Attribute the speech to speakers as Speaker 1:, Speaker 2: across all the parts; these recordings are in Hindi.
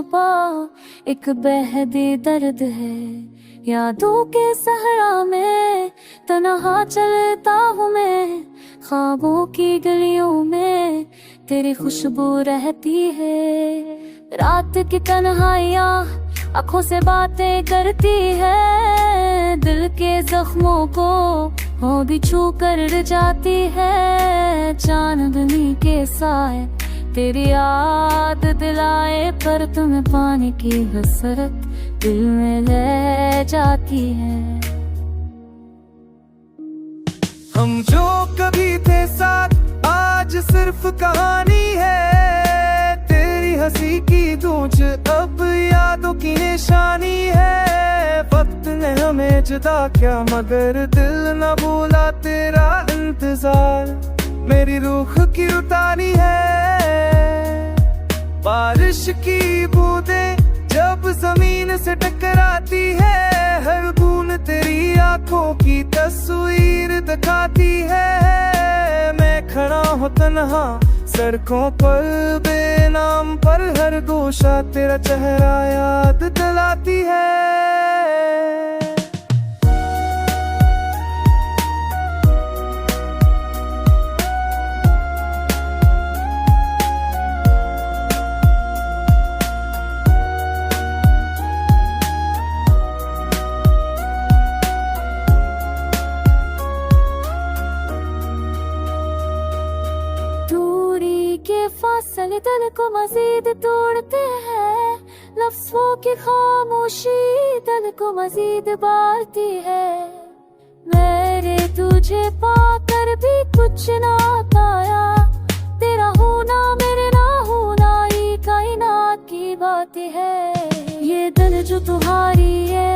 Speaker 1: छुपा एक बेहद दर्द है। यादों के सहरा में तन्हा चलता हूँ मैं, ख्वाबों की गलियों में तेरी खुशबू रहती है। रात की तन्हाइयाँ आँखों से बातें करती है, दिल के जख्मों को वो भी छू कर जाती है। चांदनी के साए तेरी याद दिलाए, पर तुम्हें पाने की हसरत दिल में ले जाती है।
Speaker 2: हम जो कभी थे साथ आज सिर्फ कहानी है, तेरी हंसी की गूंज अब यादों की निशानी है। वक्त ने हमें जुदा किया मगर दिल न भूला तेरा इंतजार, मेरी रूह की उतानी है। बारिश की बूंदें जब जमीन से टकराती है, हर बूंद तेरी आंखों की तस्वीर दिखाती है। मैं खड़ा हूँ तन्हा सड़कों पर बेनाम, पर हर गोशा तेरा चेहरा याद दिलाती है।
Speaker 1: फासले दिल को मजीद तोड़ते हैं, लफ्ज़ों की खामोशी दिल को मजीद बालती है। मेरे तुझे पाकर भी कुछ ना पाया, तेरा होना मेरे ना होना ही कायनात की बात है। ये दिल जो तुम्हारी है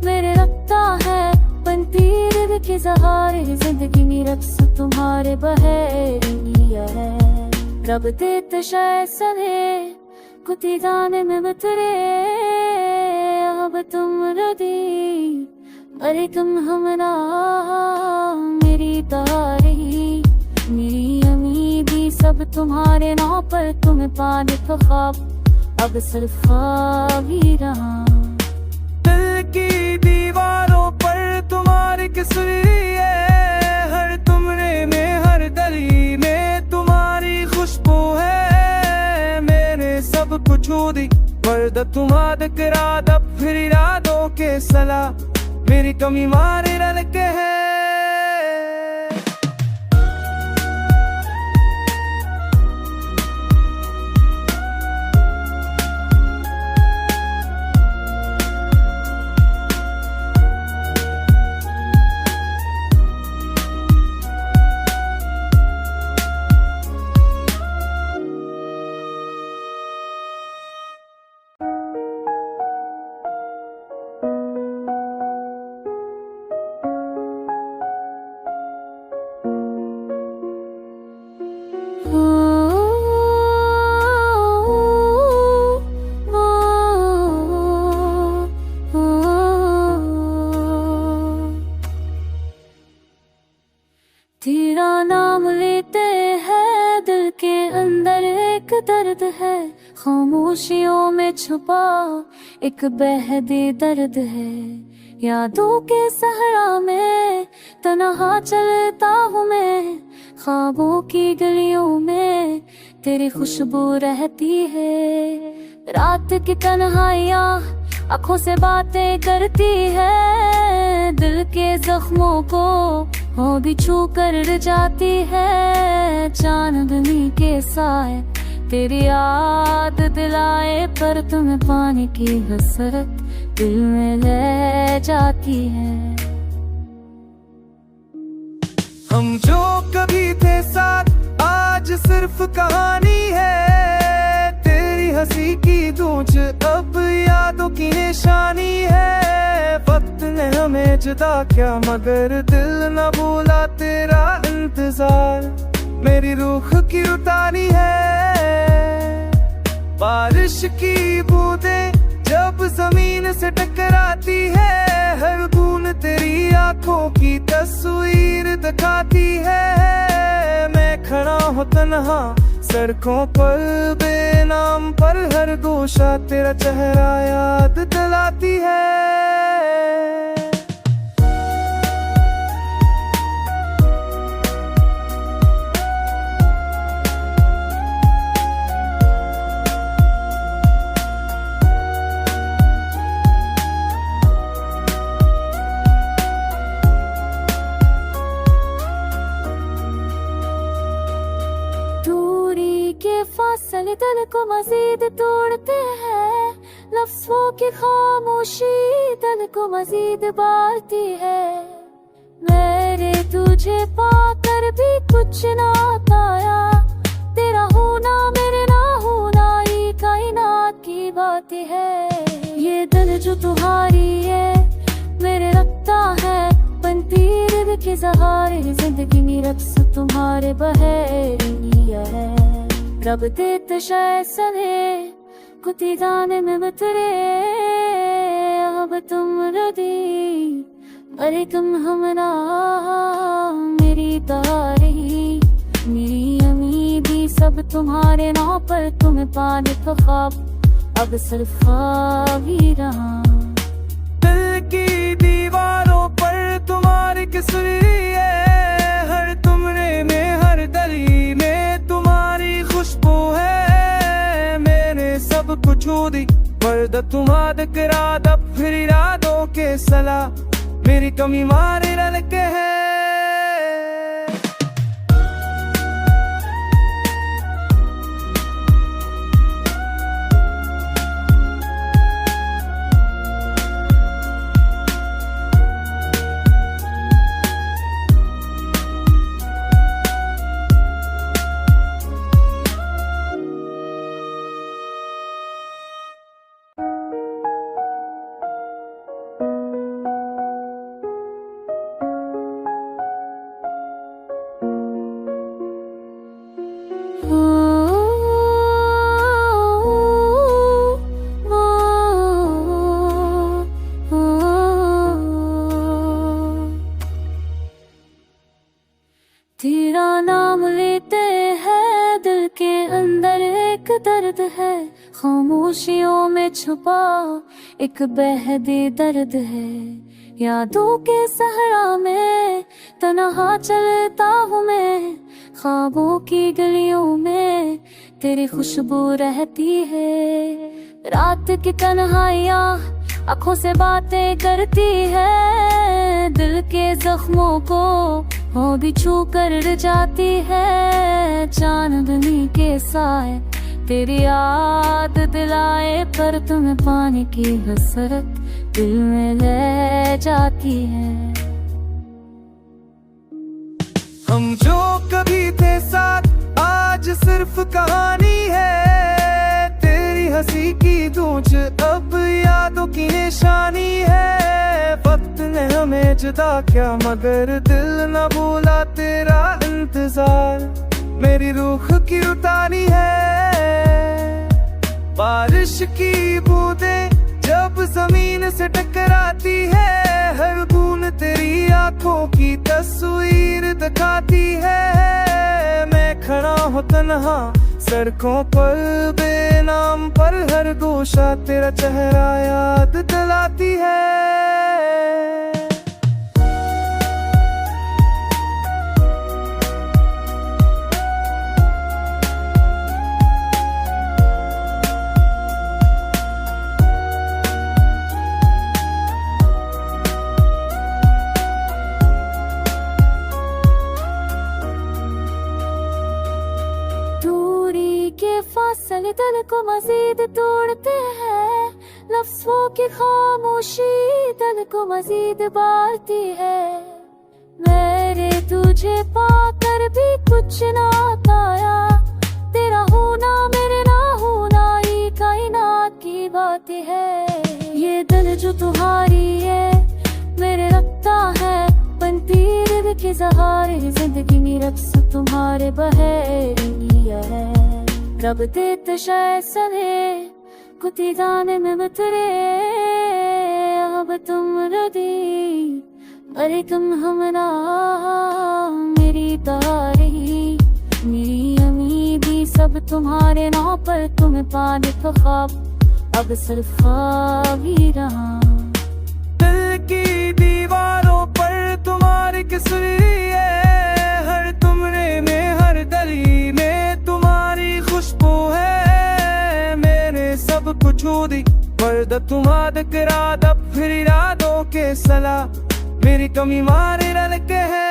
Speaker 1: मेरे रखता है, बनती दिल के सहारे जिंदगी में रक्स तुम्हारे बहेरिया है। रब देते शायद सने कुती गाने में बतरे, अब तुम रदी अरे तुम हमरा मेरी तारी, मेरी उम्मीदी सब तुम्हारे नाम पर, तुम्हें पाने तो ख्वाब अब सिर्फ ख्वाब ही रहा।
Speaker 2: दिल की दीवारों पर तुम्हारी तस्वीर है, हर तुमरे में हर गली में तुम्हारी खुशबू है। मैंने सब कुछ छू दी वर्द तुम्हारे किराद, अब फिर इरादों के सला मेरी कमी मारे रल के है।
Speaker 1: तेरा नाम लेते हैं दिल के अंदर एक दर्द है, खामोशियों में छुपा एक बेहद दर्द है। यादों के सहरा में तन्हा चलता हूँ मैं, ख्वाबों की गलियों में तेरी खुशबू रहती है। रात की तन्हाइयाँ आँखों से बातें करती है, दिल के जख्मों को वो भी छू कर जाती है। चांदनी के साए तेरी याद दिलाए, पर तुम्हें पाने की हसरत दिल में ले जाती है।
Speaker 2: हम जो कभी थे साथ आज सिर्फ कहानी है, तेरी हंसी की गूंज अब यादों की निशानी है। वक्त ने हमें जुदा किया मगर दिल न भूला तेरा इंतजार, मेरी रूह की उतानी है। बारिश की बूंदें जब जमीन से टकराती है, हर बूंद तेरी आंखों की तस्वीर दिखाती है। मैं खड़ा हूँ तन्हा सड़कों पर बेनाम पर हर गोशा तेरा चेहरा याद दिलाती है।
Speaker 1: दूरी के फासले दिल को मजीद तोड़ते हैं, लफ्ज़ों की खामोशी दिल को मजीद बारती है। मेरे तुझे पाकर भी कुछ ना पाया, तेरा होना मेरे ना होना ही कायनात की बात है। ये दिल जो तुम्हारी है मेरे रखता है, बनती दिल के सहारे जिंदगी में रक्स तुम्हारे बहरिया है। रब देत शैसने कुती जाने में बतरे, अब तुम रदी अरे तुम हमरा मेरी तारी मेरी उम्मीदी सब तुम्हारे नाम पर, तुम्हें पाने का ख्वाब अब सिर्फ ख्वाब ही रहा।
Speaker 2: दिल की दीवारों पर तुम्हारी किसरी है, हर तुमने में हर दरी में तुम्हारी खुशबू है। मैंने सब कुछ छू दी मर्द तुम्हारे किराद, अब फिर इरादों के सलाह मेरी कमी मारे ललके है।
Speaker 1: तेरा नाम लेते हैं दिल के अंदर एक दर्द है, खामोशियों में छुपा एक बेहदी दर्द है। यादों के सहरा में तन्हा चलता हूँ मैं, ख्वाबों की गलियों में तेरी खुशबू रहती है। रात की तन्हाइयाँ आँखों से बातें करती है, दिल के जख्मों को वो भी छू कर जाती है। चांदनी के साए तेरी याद दिलाए, पर तुम्हें पाने की हसरत दिल में ले जाती है।
Speaker 2: हम जो कभी थे साथ आज सिर्फ कहानी है, तेरी हंसी की गूंज अब यादों की निशानी है। वक्त ने हमें जुदा किया मगर दिल न भूला तेरा इंतजार, मेरी रूह की उतारी है। बारिश की बूंदें जब जमीन से टकराती है, हर बूंद तेरी आंखों की तस्वीर दिखाती है। मैं खड़ा हूँ तन्हा सड़कों पर बेनाम पर हर गोशा तेरा चेहरा याद दिलाती है।
Speaker 1: फासले दिल को मजीद तोड़ते हैं, लफ्ज़ों की खामोशी दिल को मजीद बारती है। मेरे तुझे पाकर भी कुछ ना पाया, तेरा होना मेरे ना होना ही कायनात की बात है। ये दिल जो तुम्हारी है मेरे रखता है, बनती दिल के सहारे जिंदगी में रक्स तुम्हारे बहरिया है। रब देत शैसने कुती जाने में बतरे, अब तुम रदी अरे तुम हमरा मेरी तारी मेरी उम्मीदी सब तुम्हारे नाम पर, तुम्हें पाने का ख्वाब अब सिर्फ ख्वाब ही रहा।
Speaker 2: दिल की दीवारों पर तुम्हारी किसरी है, हर तुमरे में हर गली में तुम्हारी खुशबू है। मैंने सब कुछ छू दी मर्द तुम्हारे किराद, अब फिर इरादों के सलाह मेरी कमी मारे रल के है।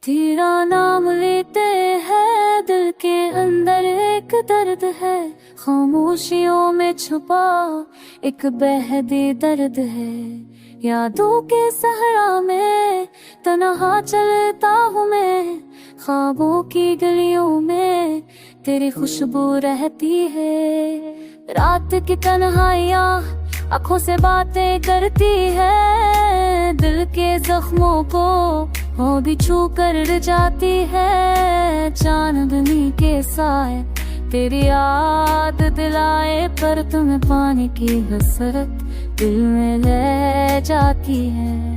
Speaker 1: तेरा नाम लेते हैं, दिल के अंदर एक दर्द है, खामोशियों में छुपा एक बेहद दर्द है। यादों के सहरा में तन्हा चलता हूँ मैं, ख्वाबों की गलियों में तेरी खुशबू रहती है। रात की तन्हाइयाँ आँखों से बातें करती है, दिल के जख्मों को वो भी छू कर जाती है। चांदनी के साए तेरी याद दिलाए, पर तुम्हें पाने की हसरत दिल में ले जाती है।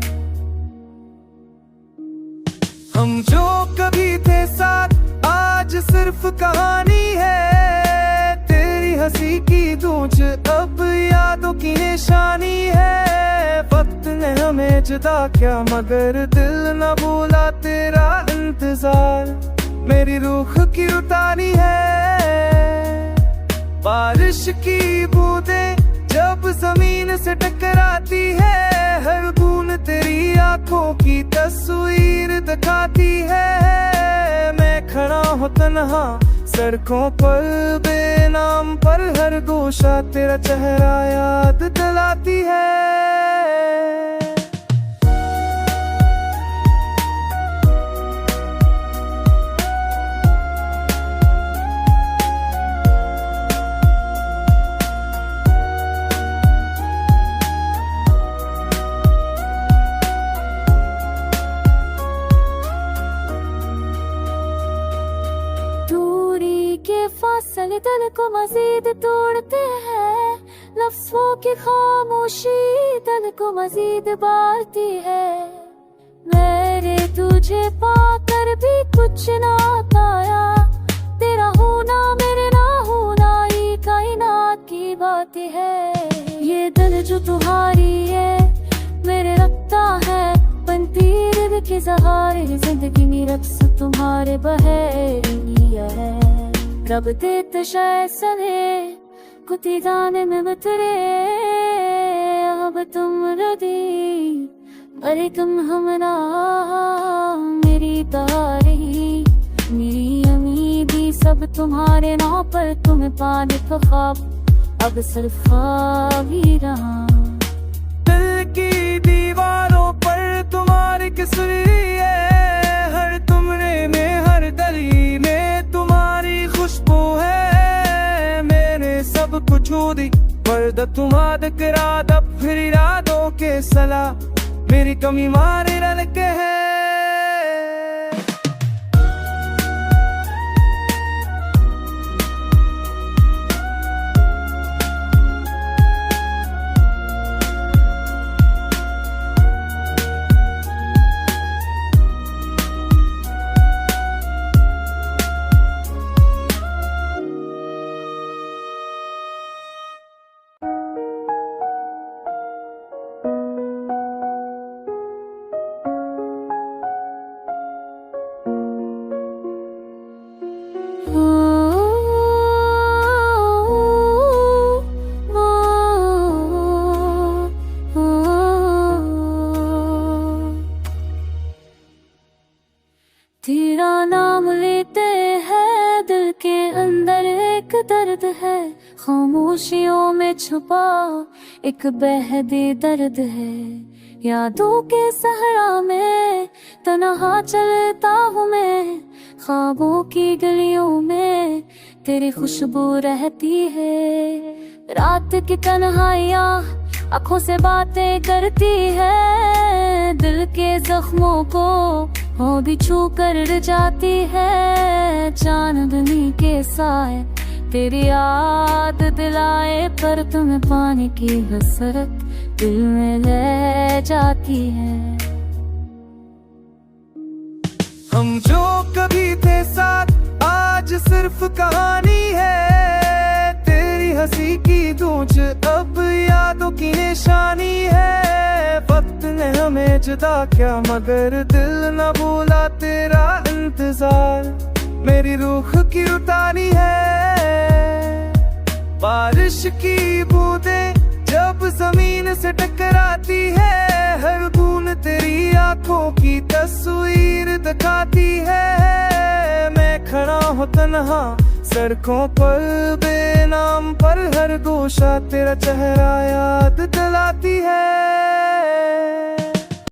Speaker 2: हम जो कभी थे साथ आज सिर्फ कहानी है, तेरी हंसी की गूंज अब यादों की निशानी है। वक्त ने हमें जुदा किया मगर दिल न भूला तेरा इंतजार, मेरी रूह की उतानी है। बारिश की बूंदें जब जमीन से टकराती है, हर बूंद तेरी आंखों की तस्वीर दिखाती है। मैं खड़ा हूँ तन्हा सड़कों पर बेनाम, पर हर गोशा तेरा चेहरा याद दिलाती है।
Speaker 1: फासले दिल को मजीद तोड़ते हैं, लफ्ज़ों की खामोशी दिल को मजीद बालती है। मेरे तुझे पाकर भी कुछ ना पाया, तेरा होना मेरे ना होना ही कायनात की बात है। ये दिल जो तुम्हारी है मेरे रखता है, बनती दिल के सहारे जिंदगी में रक्स तुम्हारे बहरिया है। रब देत शैसने कुती गाने में बतरे, अब तुम रदी अरे तुम हमरा मेरी तारी मेरी उम्मीदी सब तुम्हारे नाम पर, तुम्हें पाने का ख्वाब अब सिर्फ ख्वाब ही रहा।
Speaker 2: दिल की दीवारों पर तुम्हारी किसरी है, हर तुमरे में हर गली में तुम्हारी खुशबू है। मैंने सब कुछ छू दी मर्द तुम्हारे किराद, अब फिर इरादों के सलाह मेरी कमी मारे रल के है।
Speaker 1: खामोशियों में छुपा एक बेहदी दर्द है। यादों के सहरा में तन्हा चलता हूँ मैं, ख्वाबों की गलियों में तेरी खुशबू रहती है। रात की तन्हाइयाँ आँखों से बातें करती है, दिल के जख्मों को वो भी छू कर जाती है। चांदनी के साए तेरी याद दिलाए, पर तुम्हें पाने की हसरत दिल में ले जाती है।
Speaker 2: हम जो कभी थे साथ आज सिर्फ कहानी है, तेरी हंसी की गूंज अब यादों की निशानी है। वक्त ने हमें जुदा किया मगर दिल न भूला तेरा इंतजार, मेरी रूह की उतानी है। बारिश की बूंदें जब जमीन से टकराती है, हर बूंद तेरी आंखों की तस्वीर दिखाती है। मैं खड़ा हूँ तन्हा सड़कों पर बेनाम, पर हर गोशा तेरा चेहरा याद दिलाती है।